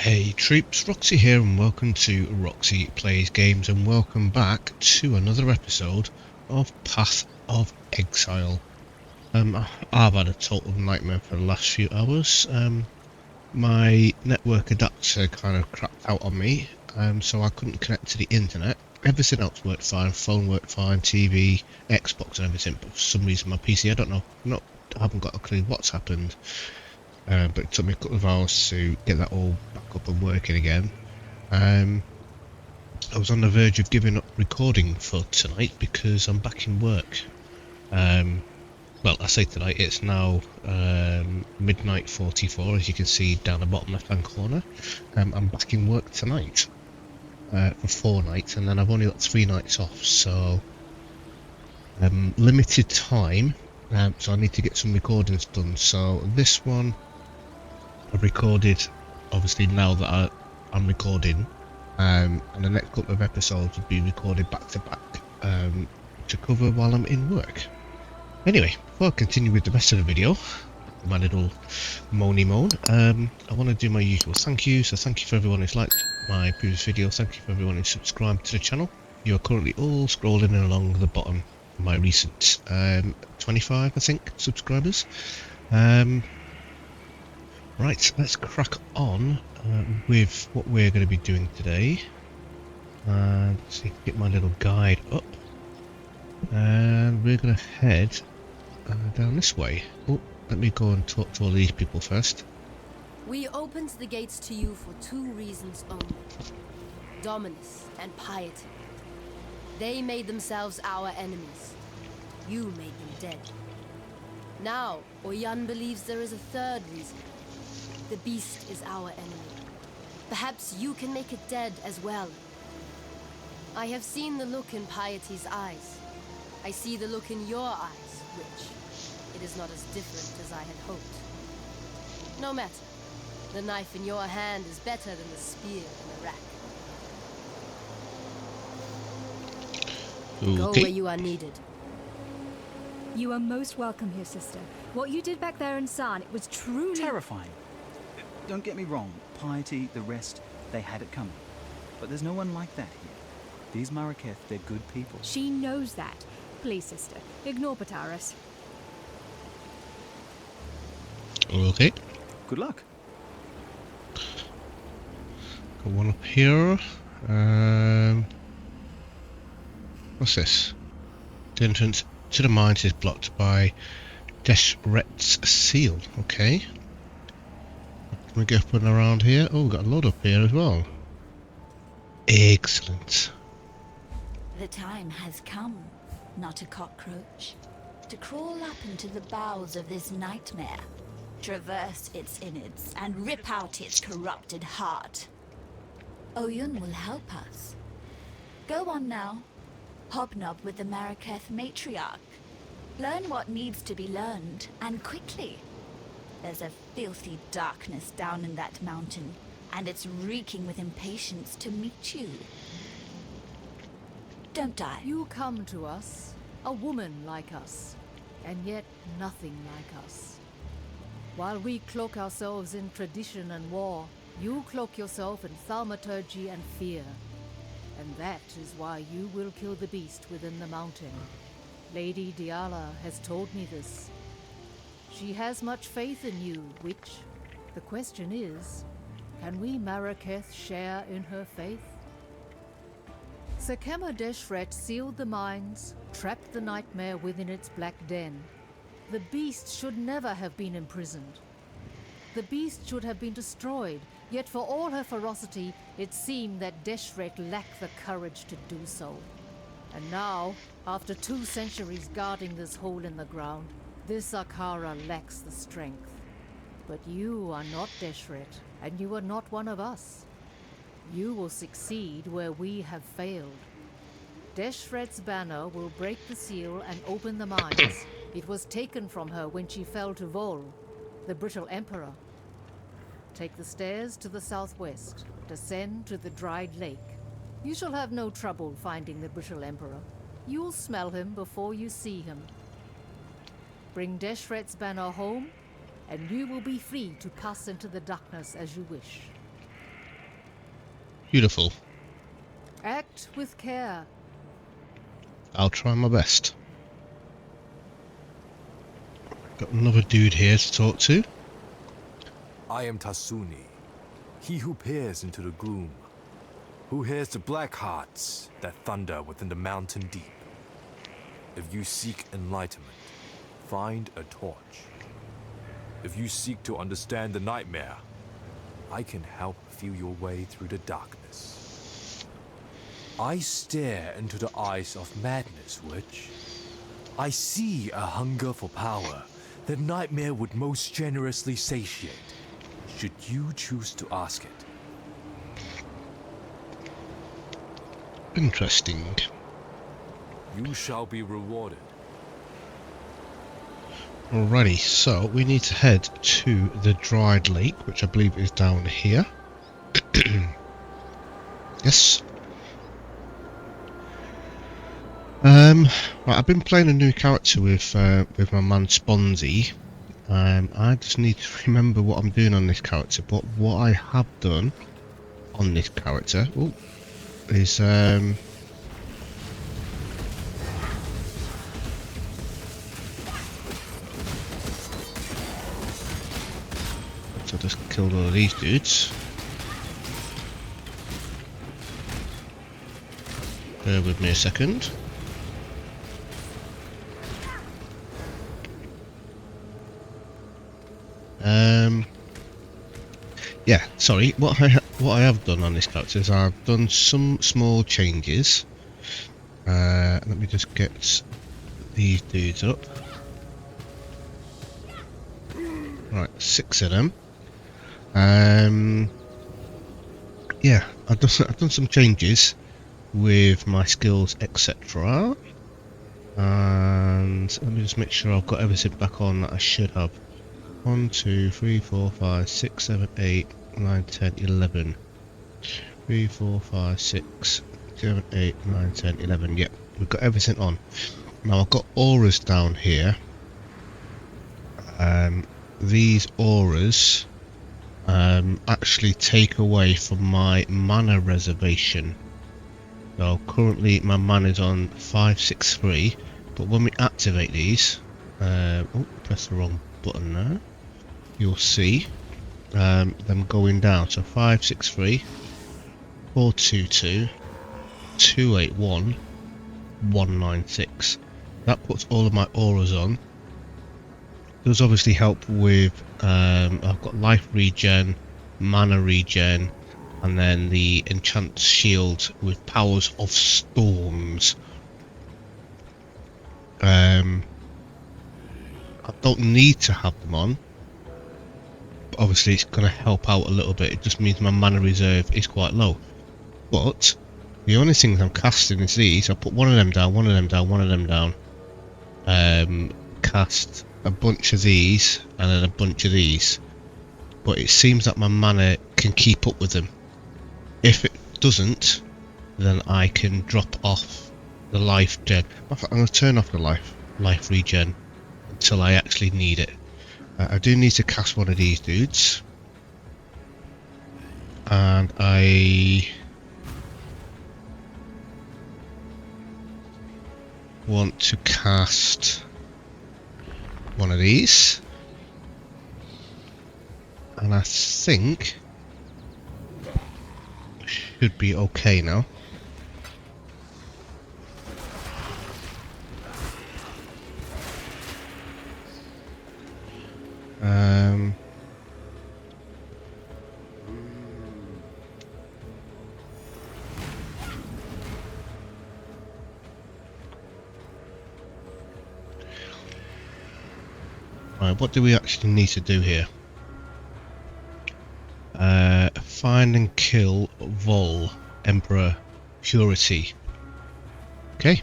Hey troops, Roxee here and welcome to Roxee Plays Games and welcome back to another episode of Path of Exile. I've had a total nightmare for the last few hours. My network adapter kind of crapped out on me, so I couldn't connect to the internet. Everything else worked fine, phone worked fine, TV, Xbox and everything, but for some reason my PC, I don't know, I haven't got a clue what's happened. But it took me a couple of hours to get that all back up and working again. I was on the verge of giving up recording for tonight because I'm back in work. Well, I say tonight, it's now midnight 44, as you can see down the bottom left hand corner. I'm back in work tonight for 4 nights, and then I've only got 3 nights off, so limited time, so I need to get some recordings done. So this one I've recorded, obviously now that I'm recording, and the next couple of episodes will be recorded back to back to cover while I'm in work. Anyway, before I continue with the rest of the video, my little moany moan, I want to do my usual thank you. So thank you for everyone who's liked my previous video, thank you for everyone who's subscribed to the channel. You are currently all scrolling along the bottom of my recent 25, I think, subscribers. Right, let's crack on with what we're going to be doing today. Let's see, get my little guide up, and we're going to head down this way. Oh, let me go and talk to all these people first. We opened the gates to you for 2 reasons only: dominance and piety. They made themselves our enemies. You made them dead. Now, Oyan believes there is a 3rd reason. The beast is our enemy. Perhaps you can make it dead as well. I have seen the look in Piety's eyes. I see the look in your eyes, Witch. It is not as different as I had hoped. No matter. The knife in your hand is better than the spear in the rack. Okay. Go where you are needed. You are most welcome here, sister. What you did back there in Scion, it was truly terrifying. Don't get me wrong, Piety, the rest, they had it coming. But there's no one like that here. These Marauder, they're good people. She knows that. Please, sister, ignore Pataris. Okay. Good luck. Got one up here. What's this? The entrance to the mines is blocked by Deshret's seal. Okay. Can we get up and around here? Oh, we've got a load up here as well. Excellent. The time has come, not a cockroach, to crawl up into the bowels of this nightmare, traverse its innards, and rip out its corrupted heart. Oyun will help us. Go on now. Hobnob with the Marauder matriarch. Learn what needs to be learned, and quickly. There's a filthy darkness down in that mountain, and it's reeking with impatience to meet you. Don't die. You come to us, a woman like us, and yet nothing like us. While we cloak ourselves in tradition and war, you cloak yourself in thaumaturgy and fear. And that is why you will kill the beast within the mountain. Lady Diala has told me this. She has much faith in you, Witch. The question is, can we Marauder share in her faith? Sekema Deshret sealed the mines, trapped the nightmare within its black den. The beast should never have been imprisoned. The beast should have been destroyed, yet for all her ferocity, it seemed that Deshret lacked the courage to do so. And now, after 2 centuries guarding this hole in the ground, this Akara lacks the strength. But you are not Deshret, and you are not one of us. You will succeed where we have failed. Deshret's banner will break the seal and open the mines. It was taken from her when she fell to Vol, the brittle emperor. Take the stairs to the southwest. Descend to the dried lake. You shall have no trouble finding the brittle emperor. You'll smell him before you see him. Bring Deshret's banner home, and you will be free to pass into the darkness as you wish. Beautiful. Act with care. I'll try my best. Got another dude here to talk to. I am Tasuni, he who peers into the gloom, who hears the black hearts that thunder within the mountain deep. If you seek enlightenment, find a torch. If you seek to understand the nightmare, I can help feel your way through the darkness. I stare into the eyes of madness, Witch. I see a hunger for power that nightmare would most generously satiate, should you choose to ask it. Interesting. You shall be rewarded. Alrighty, so we need to head to the dried lake, which I believe is down here. Yes. Right, I've been playing a new character with my man Sponzy. I just need to remember what I'm doing on this character, but what I have done on this character is so I just killed all of these dudes. Bear with me a second. Yeah, sorry. What I have done on this character is I've done some small changes. Let me just get these dudes up. Right, 6 of them. Yeah, I've done some changes with my skills, etc. And let me just make sure I've got everything back on that I should have. 1, 2, 3, 4, 5, 6, 7, 8, 9, 10, 11. 3, 4, 5, 6, 7, 8, 9, 10, 11. Yep, we've got everything on. Now I've got auras down here. These auras actually take away from my mana reservation. So currently my mana is on 563, but when we activate these, press the wrong button there. You'll see them going down. So 563, 422, 281, 196. That puts all of my auras on. Does obviously help with I've got life regen, mana regen, and then the enchant shield with powers of storms. I don't need to have them on, but obviously it's going to help out a little bit. It just means my mana reserve is quite low. But the only things I'm casting is these. I put one of them down, one of them down, one of them down. Cast a bunch of these and then a bunch of these. But it seems that my mana can keep up with them. If it doesn't, then I can drop off the life gen. I'm going to turn off the life regen until I actually need it. I do need to cast one of these dudes, and I want to cast one of these, and I think should be okay now. Right, what do we actually need to do here? Find and kill Vol, Emperor Purity. Okay,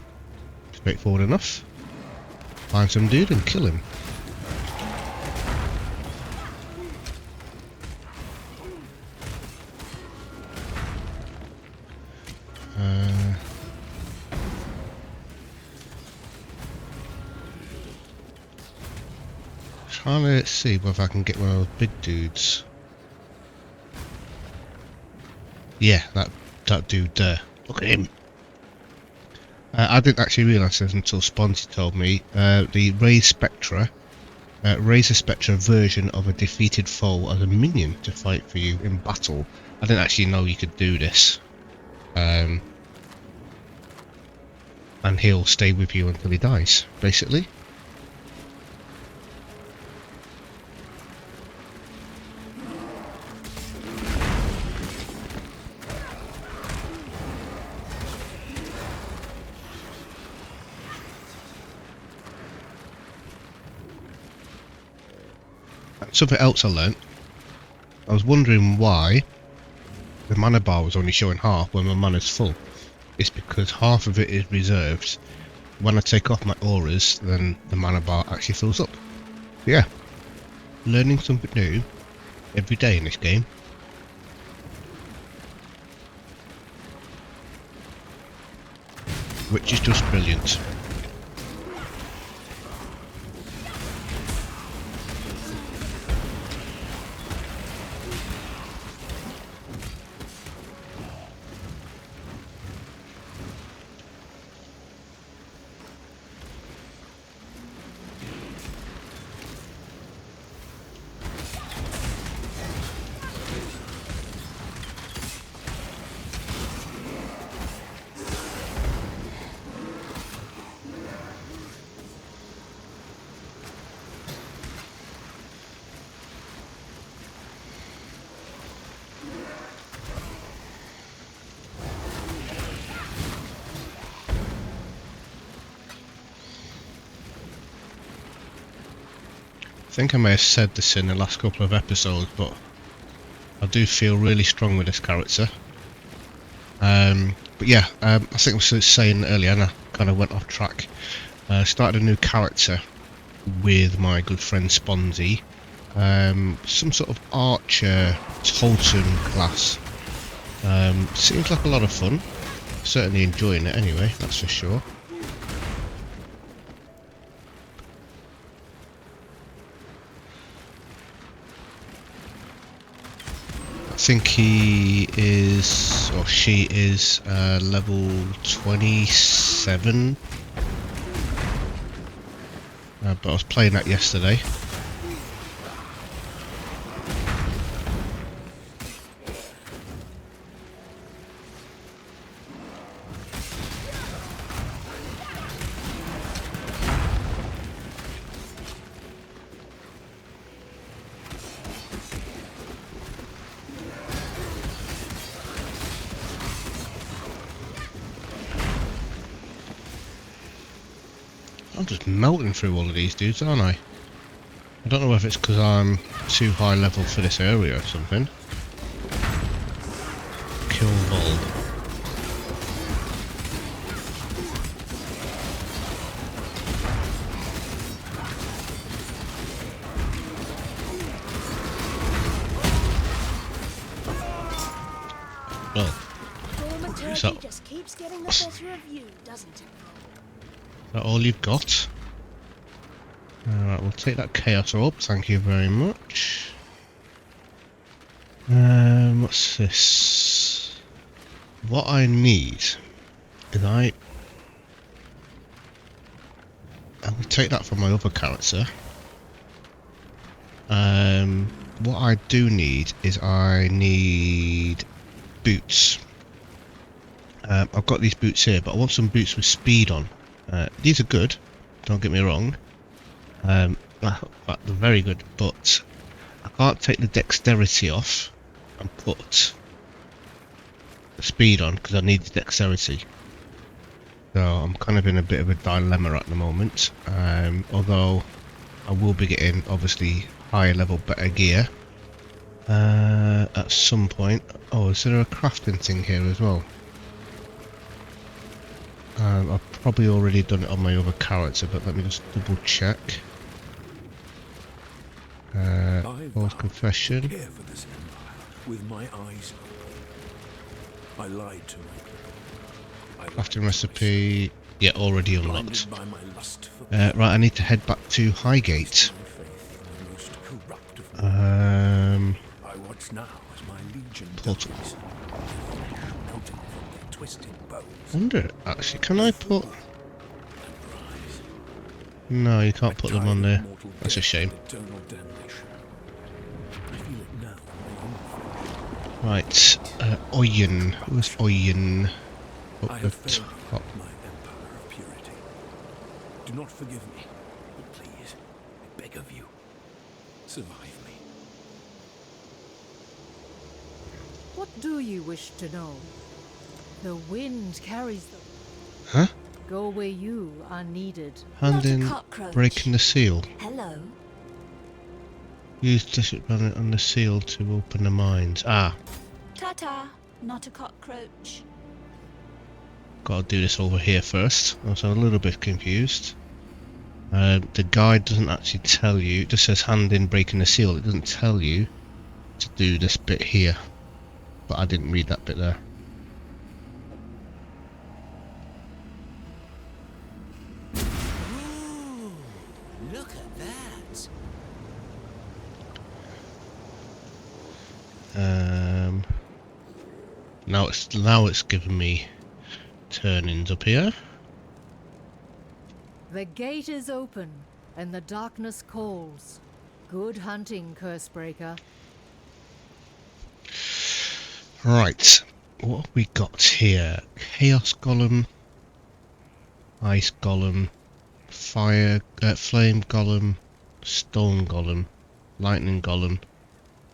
straightforward enough. Find some dude and kill him. Trying to see whether I can get one of those big dudes. Yeah, that dude there. Look at him. I didn't actually realise this until Sponzy told me. The raise a Spectra version of a defeated foe as a minion to fight for you in battle. I didn't actually know you could do this. And he'll stay with you until he dies, basically. Something else I learnt. I was wondering why the mana bar was only showing half when my mana's full. It's because half of it is reserved. When I take off my auras, then the mana bar actually fills up. Yeah, learning something new every day in this game. Which is just brilliant. I think I may have said this in the last couple of episodes, but I do feel really strong with this character. But yeah, I think I was saying earlier, and I kind of went off track. Started a new character with my good friend Sponzy. Some sort of archer totem class. Seems like a lot of fun. Certainly enjoying it anyway, that's for sure. I think he is, or she is, level 27. But I was playing that yesterday. I'm just melting through all of these dudes, aren't I? I don't know if it's because I'm too high level for this area or something. Kill Vol. Well, so just keeps getting the better of you, doesn't it? Is that all you've got? Alright, we'll take that chaos orb, thank you very much. What's this? What I need is I will take that from my other character. What I do need is I need boots. I've got these boots here, but I want some boots with speed on. These are good, don't get me wrong. They're very good, but I can't take the dexterity off and put the speed on because I need the dexterity. So I'm kind of in a bit of a dilemma at the moment. Although I will be getting obviously higher level better gear at some point. Oh, is there a crafting thing here as well? I've probably already done it on my other character, but let me just double check. False confession. Care for this empire with my eyes open. I lied to my Crafting recipe. Yeah, already unlocked. by my lust for Right, I need to head back to Highgate. my faith in the most corrupt of I I watch What's now as my legion Portal. dies, noting from their twisted bows. Wonder actually, can I put? and rise. No, you can't put them on Tide of there. mortal That's a death shame. and eternal damnation. I feel it now in my own flesh. Right, Oyen. Who's Oyen? I Up have the failed you, top. my Emperor of Purity. Do not forgive me, but please, I beg of you, survive me. What do you wish to know? The wind carries them. Huh? Go where you are needed. Hand Not a in cockroach. breaking the seal. Hello. Use district planet on the seal to open the mines. Ah, Ta-ta. Not a cockroach. gotta do this over here first. I was a little bit confused. The guide doesn't actually tell you. It just says hand in breaking the seal. It doesn't tell you to do this bit here. But I didn't read that bit there. Ooh, look at that. Now it's giving me turnings up here. The gate is open, and the darkness calls. Good hunting, Cursebreaker. Right, what have we got here? Chaos Golem, Ice Golem, Fire, Flame Golem, Stone Golem, Lightning Golem,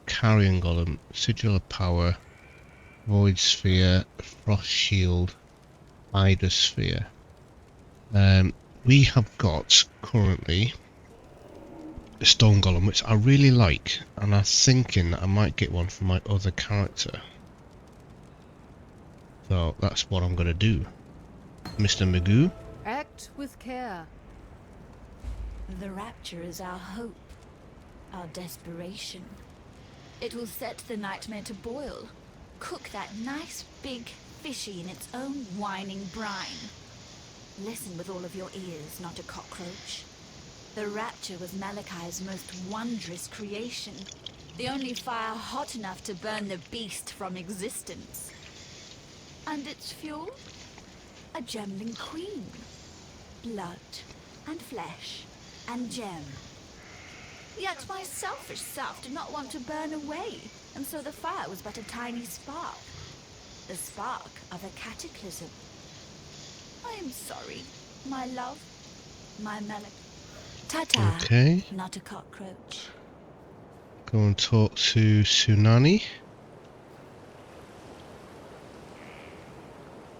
Carrion Golem, Sigil of Power, Void Sphere, Frost Shield, Ida Sphere. We have got currently a Stone Golem, which I really like, and I'm thinking that I might get one for my other character. So that's what I'm going to do. Mr. Magoo. Act with care. The rapture is our hope, our desperation. It will set the nightmare to boil. Cook that nice big fishy in its own whining brine. Listen with all of your ears, not a cockroach. The rapture was Malachai's most wondrous creation. The only fire hot enough to burn the beast from existence. And its fuel? A gemling queen. Blood and flesh and gem. Yet my selfish self did not want to burn away, and so the fire was but a tiny spark. The spark of a cataclysm. I am sorry, my love, my Malach. Ta-ta. Okay. Not a cockroach. Go and talk to Tsunami.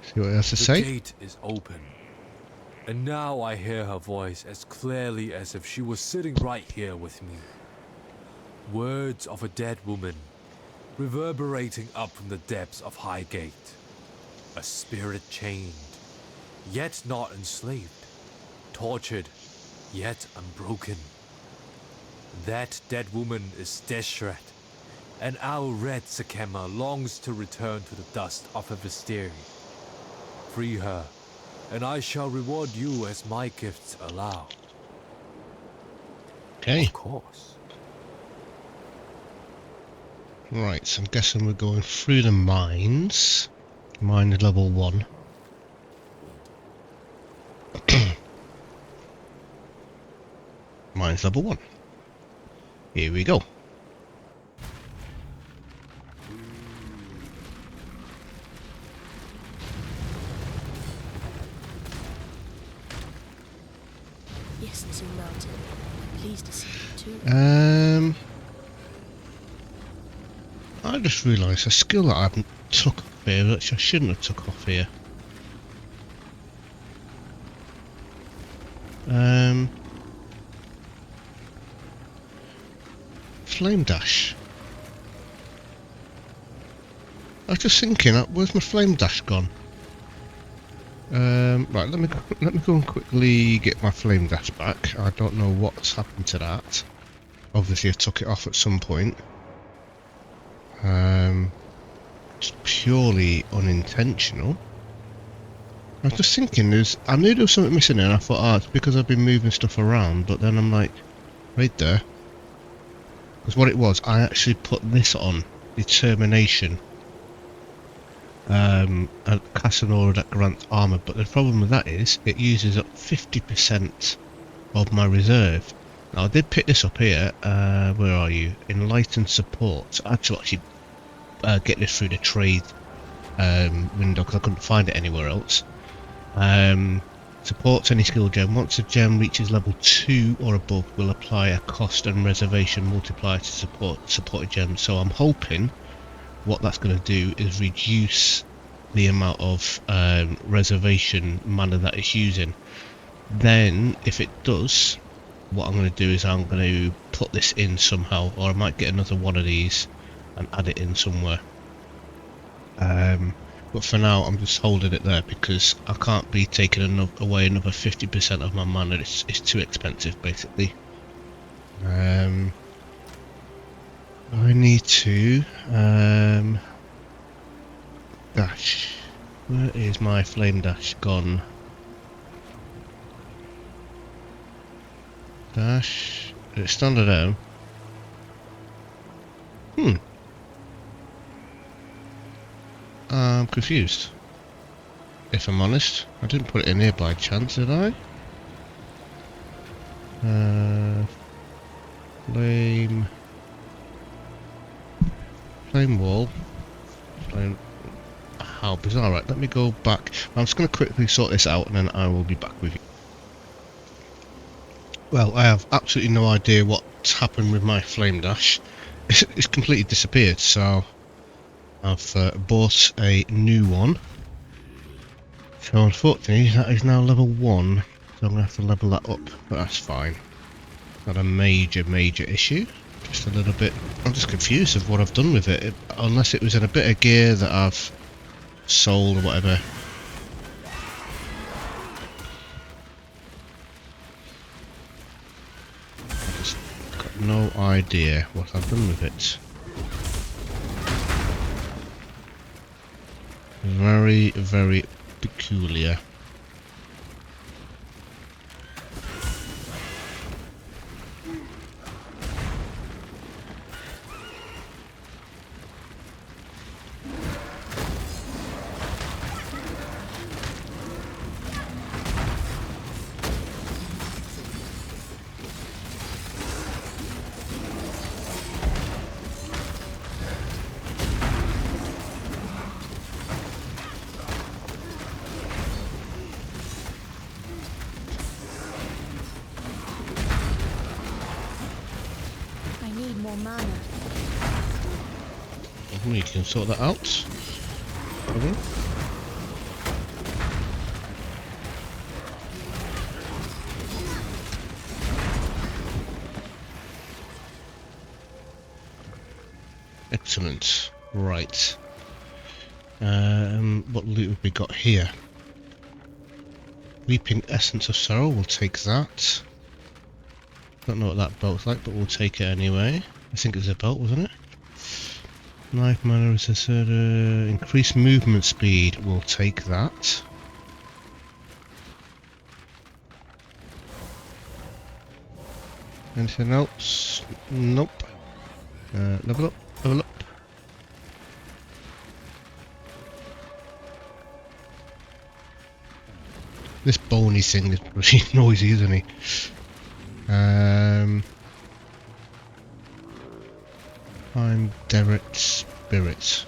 See what he has to The say. gate is open, and now I hear her voice as clearly as if she was sitting right here with me. Words of a dead woman, reverberating up from the depths of Highgate. A spirit chained, yet not enslaved. Tortured, yet unbroken. That dead woman is Deshret, and our red Sakema longs to return to the dust of her Visteri. Free her, and I shall reward you as my gifts allow. Okay. Of course. Right, so I'm guessing we're going through the mines. Mine level 1. Mine's level 1. Here we go. Yes, it's your mountain. I'm pleased to see you too. I just realised a skill that I haven't took off here, which I shouldn't have took off here. Flame dash. I was just thinking, where's my flame dash gone? Right, let me go and quickly get my flame dash back. I don't know what's happened to that. Obviously, I took it off at some point. It's purely unintentional. I was just thinking, I knew there was something missing, and I thought, oh, it's because I've been moving stuff around. But then I'm like, right there. Because what it was, I actually put this on determination. A cast an aura that grants armor, but the problem with that is it uses up 50% of my reserve. Now I did pick this up here. Where are you? Enlightened support. I had to actually get this through the trade window because I couldn't find it anywhere else. Supports any skill gem. Once a gem reaches level 2 or above, will apply a cost and reservation multiplier to supported gems. So I'm hoping what that's going to do is reduce the amount of reservation mana that it's using. Then if it does, what I'm going to do is I'm going to put this in somehow, or I might get another one of these and add it in somewhere. But for now I'm just holding it there because I can't be taking away another 50% of my mana. It's too expensive basically. I need to dash. Where is my flame dash gone? Dash. It's standard down. I'm confused. If I'm honest, I didn't put it in here by chance, did I? Flame wall. How bizarre. Right, let me go back. I'm just going to quickly sort this out and then I will be back with you. Well, I have absolutely no idea what's happened with my flame dash. It's completely disappeared, so I've bought a new one. So unfortunately that is now level 1, so I'm going to have to level that up, but that's fine. Not a major issue, just a little bit. I'm just confused of what I've done with it, unless it was in a bit of gear that I've sold or whatever. I just got no idea what I've done with it. Very peculiar. We can sort that out. Okay. Excellent. Right. What loot have we got here? Weeping Essence of Sorrow, we'll take that. Don't know what that belt's like, but we'll take it anyway. I think it was a belt, wasn't it? Knife mana is increased movement speed, we'll take that. Anything else? Nope. Level up, level up. This bony thing is pretty noisy, isn't he? I'm Derek Spirit.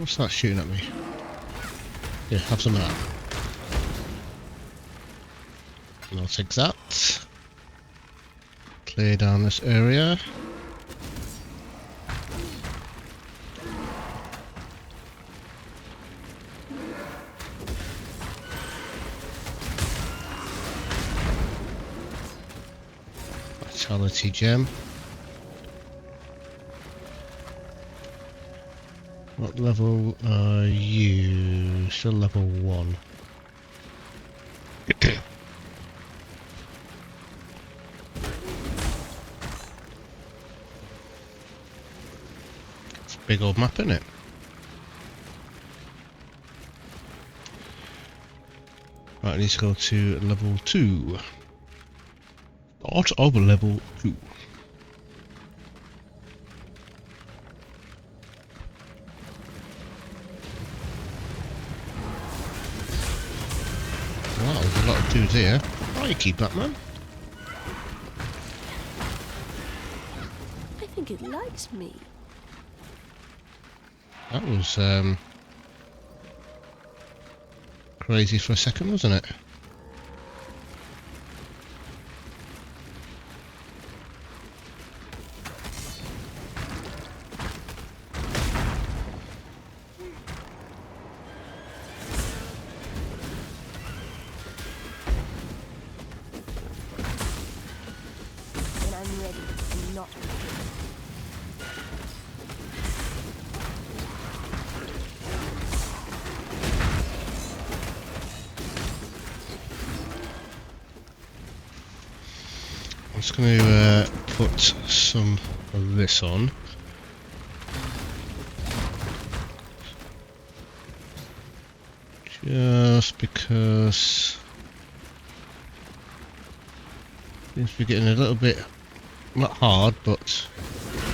What's that shooting at me? Yeah, have some of that. And I'll take that. Clear down this area. Vitality gem. What level are you? Still level 1. It's a big old map, isn't it? Right, I need to go to level 2. Start of level 2. Wow, there's a lot of dudes here. Oh, you keep that, man. I think it likes me. That was crazy for a second, wasn't it? When I'm ready, I'm not ready. I'm just going to put some of this on. Just because seems to be getting a little bit, not hard, but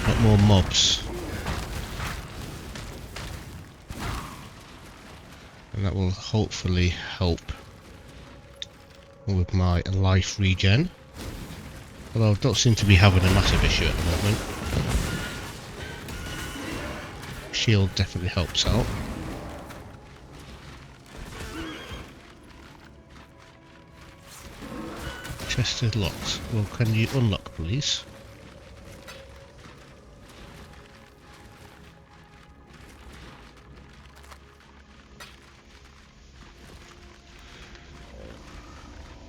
a lot more mobs. And that will hopefully help with my life regen. Although I don't seem to be having a massive issue at the moment. Shield definitely helps out. Chest is locked. Well, can you unlock, please?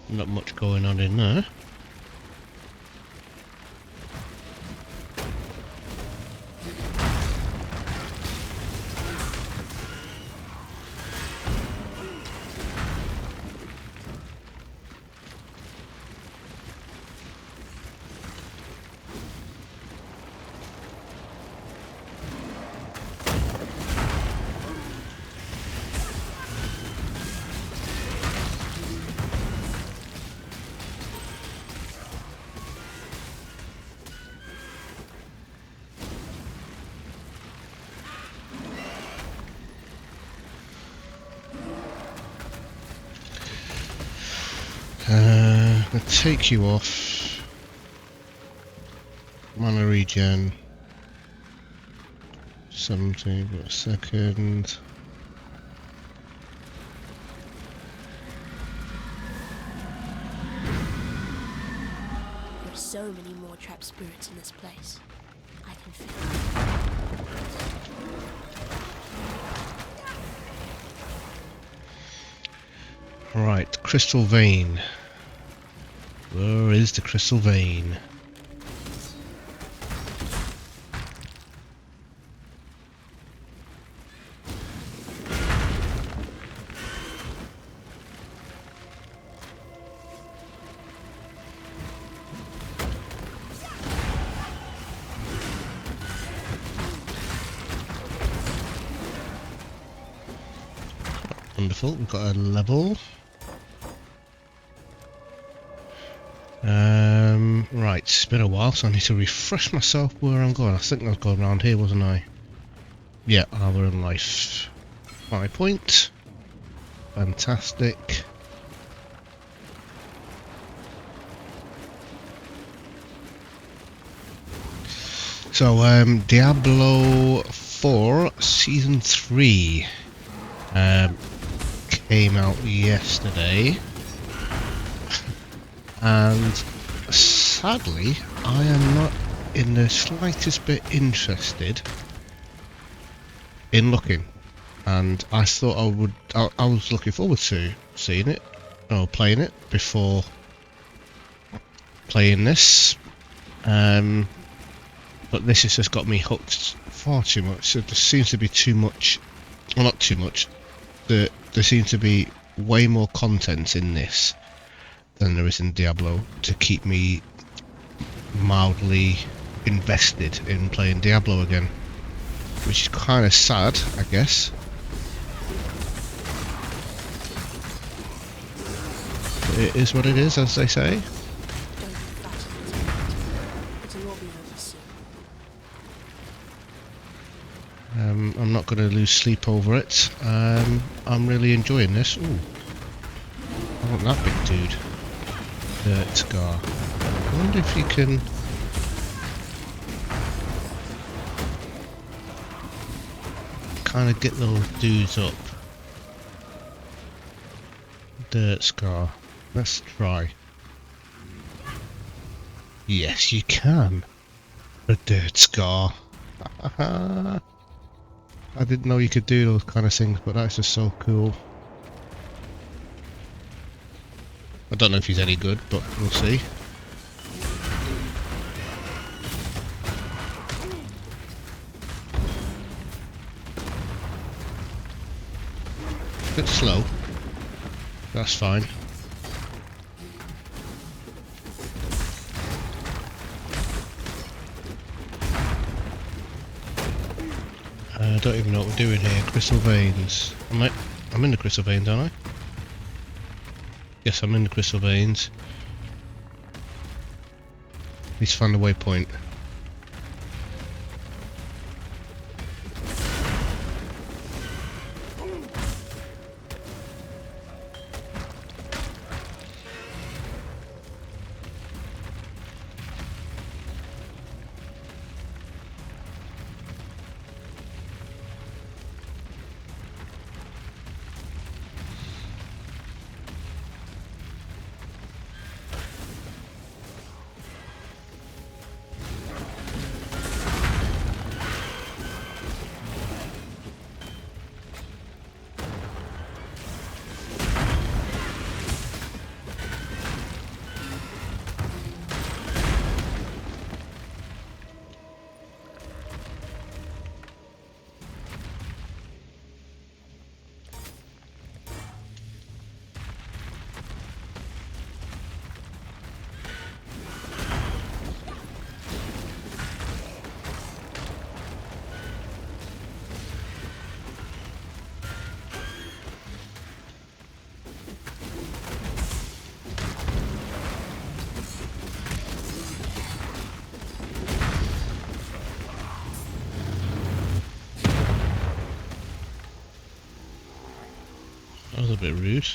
Not much going on in there. I'll take you off. Mana regen. 70, but a second. There are so many more trapped spirits in this place. I can feel it. Right, crystal vein. Where is the crystal vein? Wonderful, we've got a level. Right, it's been a while, so I need to refresh myself where I'm going. I think I was going around here, wasn't I? Yeah, armor and life. 5 point. Fantastic. So, Diablo 4 Season 3 came out yesterday, and sadly I am not in the slightest bit interested in looking, and I thought I was looking forward to seeing it or playing it before playing this, but this has just got me hooked far too much. So there seems to be too much, well, not too much, there seems to be way more content in this than there is in Diablo to keep me mildly invested in playing Diablo again, which is kind of sad, I guess. But it is what it is, as they say. Don't be fat. It'll all be over soon. I'm not going to lose sleep over it. I'm really enjoying this. Ooh, I want that big dude. Dirt Scar. I wonder if you can... kind of get those dudes up. Dirt Scar. Let's try. Yes, you can. A Dirt Scar. I didn't know you could do those kind of things, but that's just so cool. I don't know if he's any good, but we'll see. Bit slow. That's fine. I don't even know what we're doing here. Crystal veins. I'm in the crystal veins, aren't I? Yes, I'm in the crystal veins. Let's find a waypoint. That was a bit rude.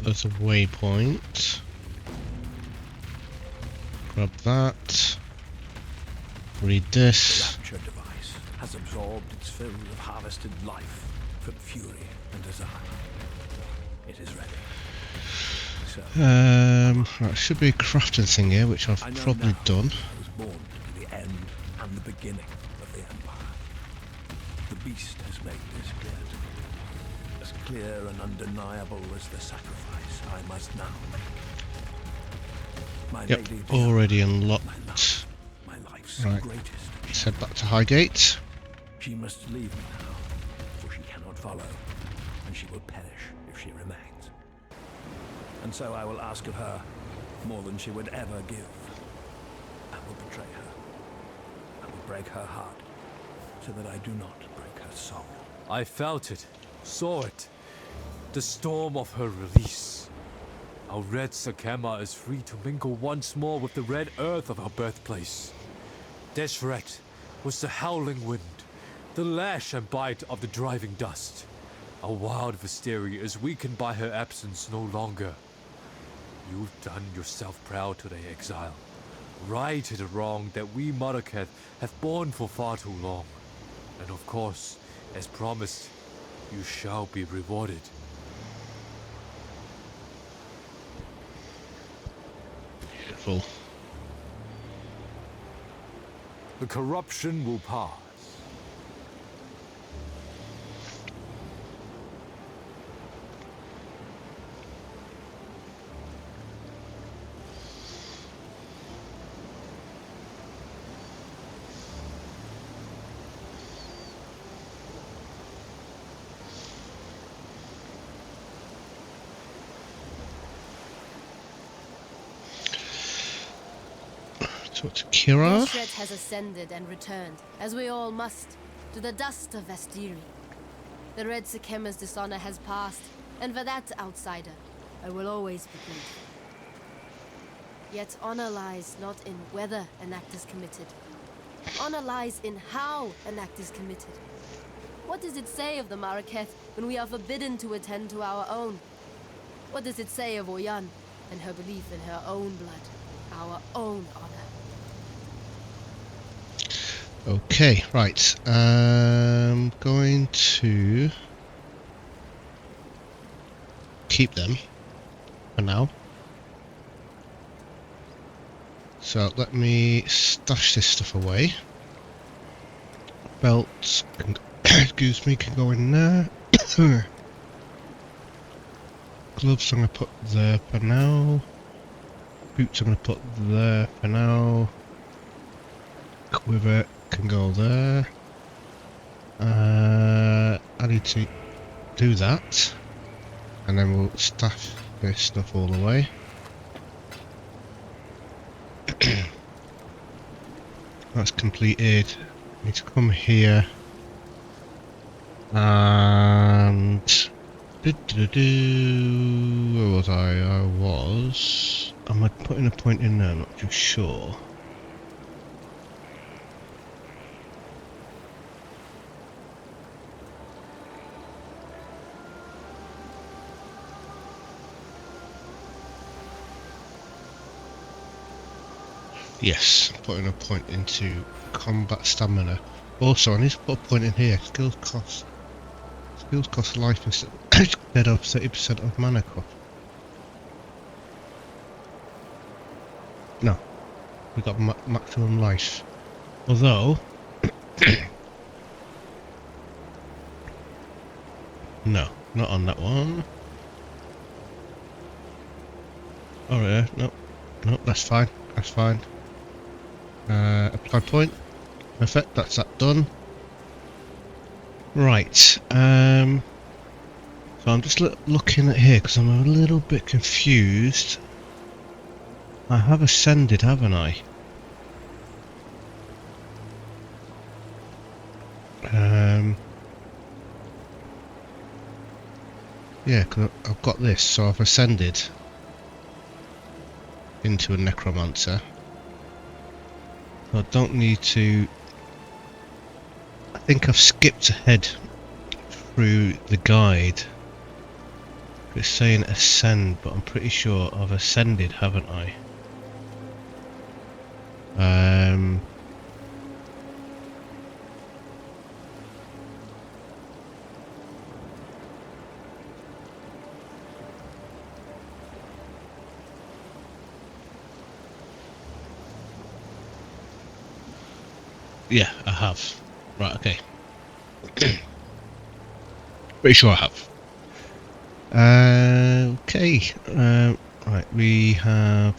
There's a waypoint. Grab that. Read this. The rapture device has absorbed its fill of harvested life from fury and desire. It is ready. So, Right, should be a crafting thing here, which I've probably done. I was born to be the end and the beginning of the Empire. The beast has made this clear to me. As clear and undeniable as the sacrifice I must now make. My Yep, lady already my unlocked. love, my life's Right. greatest. Let's head back to Highgate. She must leave me now, for she cannot follow, and she will perish if she remains. And so I will ask of her more than she would ever give. I will betray her. I will break her heart, so that I do not break her soul. I felt it, saw it. The storm of her release. Our red Sakema is free to mingle once more with the red earth of her birthplace. Deshret was the howling wind, The lash and bite of the driving dust. Our wild Visteria is weakened by her absence no longer. You've done yourself proud today, Exile. Righted a wrong that we Marauder have borne for far too long. And of course, as promised, you shall be rewarded. Beautiful. The corruption will pass. Talk to Kira. Ishret has ascended and returned, as we all must, to the dust of Vastiri. The Red Sekema's dishonor has passed, and for that, outsider, I will always be grateful. Yet honor lies not in whether an act is committed. Honor lies in how an act is committed. What does it say of the Marauder when we are forbidden to attend to our own? What does it say of Oyan and her belief in her own blood, our own honor? Okay, right. I'm going to keep them for now. So let me stash this stuff away. Belts, excuse me, can go in there. Gloves I'm going to put there for now. Boots I'm going to put there for now. Quiver can go there. I need to do that, and then we'll stash this stuff all away. That's completed. I need to come here and where was I? Am I putting a point in there? I'm not too sure. Yes, putting a point into combat stamina. Also, I need to put a point in here. Skills cost life instead of 30% of mana cost. No, we got maximum life. Although, no, not on that one. Oh yeah, no, that's fine. That's fine. Apply point. Perfect, that's that done. Right, so I'm just looking at here because I'm a little bit confused. I have ascended, haven't I? Yeah, cause I've got this, so I've ascended into a necromancer. I don't need to. I think I've skipped ahead through the guide. It's saying ascend, but I'm pretty sure I've ascended, haven't I? Yeah, I have. Right, okay. Pretty sure I have. Okay. Right, we have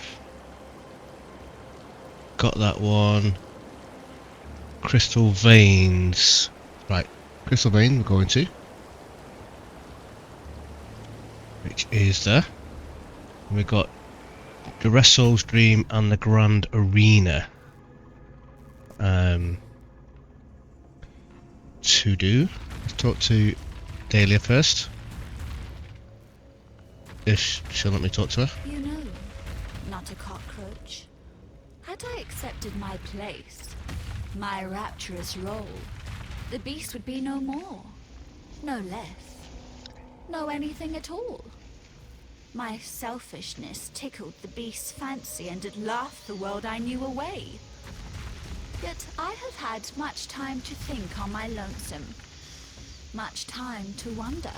got that one. Crystal veins. Right, crystal vein we're going to. Which is there. We've got the Wrestle's Dream and the Grand Arena. To do. Let's talk to Dahlia first. If she'll let me talk to her. You know, not a cockroach. Had I accepted my place, my rapturous role, the beast would be no more, no less, no anything at all. My selfishness tickled the beast's fancy and it laughed the world I knew away. Yet I have had much time to think on my lonesome, much time to wonder.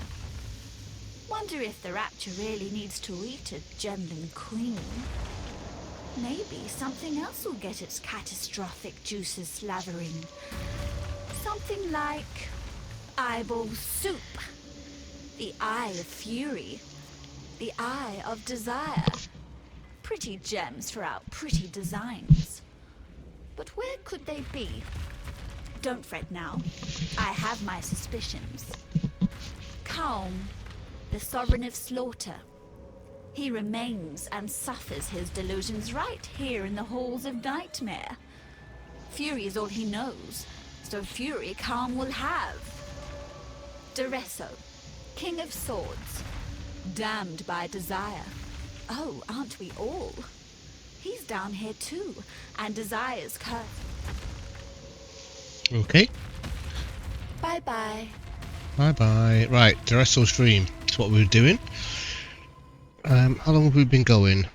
Wonder if the rapture really needs to eat a gemling queen. Maybe something else will get its catastrophic juices slathering. Something like eyeball soup, the eye of fury, the eye of desire. Pretty gems for our pretty designs. But where could they be? Don't fret now. I have my suspicions. Calm, the sovereign of slaughter. He remains and suffers his delusions right here in the halls of Nightmare. Fury is all he knows, so fury Calm will have. Duresso, king of swords, damned by desire. Oh, aren't we all? He's down here too, and Desire's curse. Okay. Bye-bye. Bye-bye. Right, Duresso's Dream. That's what we were doing. How long have we been going?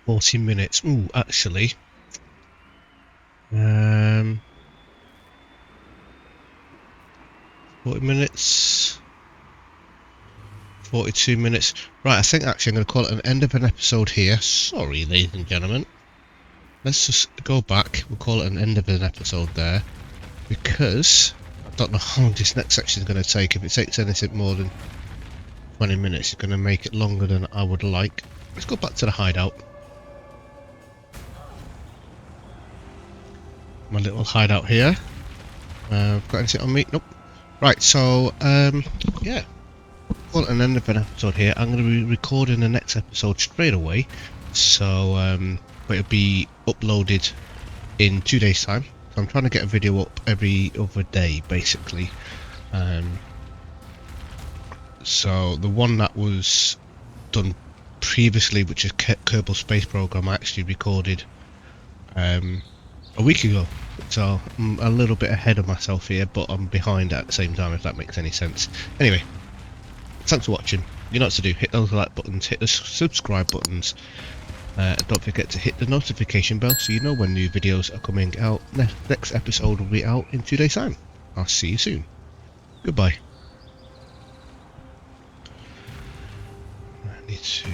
40 minutes. Ooh, actually. 40 minutes. 42 minutes. Right, I think actually I'm going to call it an end of an episode here. Sorry, ladies and gentlemen. Let's just go back. We'll call it an end of an episode there. Because I don't know how long this next section is going to take. If it takes anything more than 20 minutes, it's going to make it longer than I would like. Let's go back to the hideout. My little hideout here. Got anything on me? Nope. Right, so, yeah. Well, an end of an episode here. I'm going to be recording the next episode straight away. So, but it'll be uploaded in 2 days' time. So I'm trying to get a video up every other day, basically. So the one that was done previously, which is Kerbal Space Program, I actually recorded a week ago. So I'm a little bit ahead of myself here, but I'm behind at the same time, if that makes any sense. Anyway, thanks for watching. You know what to do. Hit those like buttons, hit the subscribe buttons. Don't forget to hit the notification bell so you know when new videos are coming out. Next episode will be out in 2 days' time. I'll see you soon. Goodbye. I need to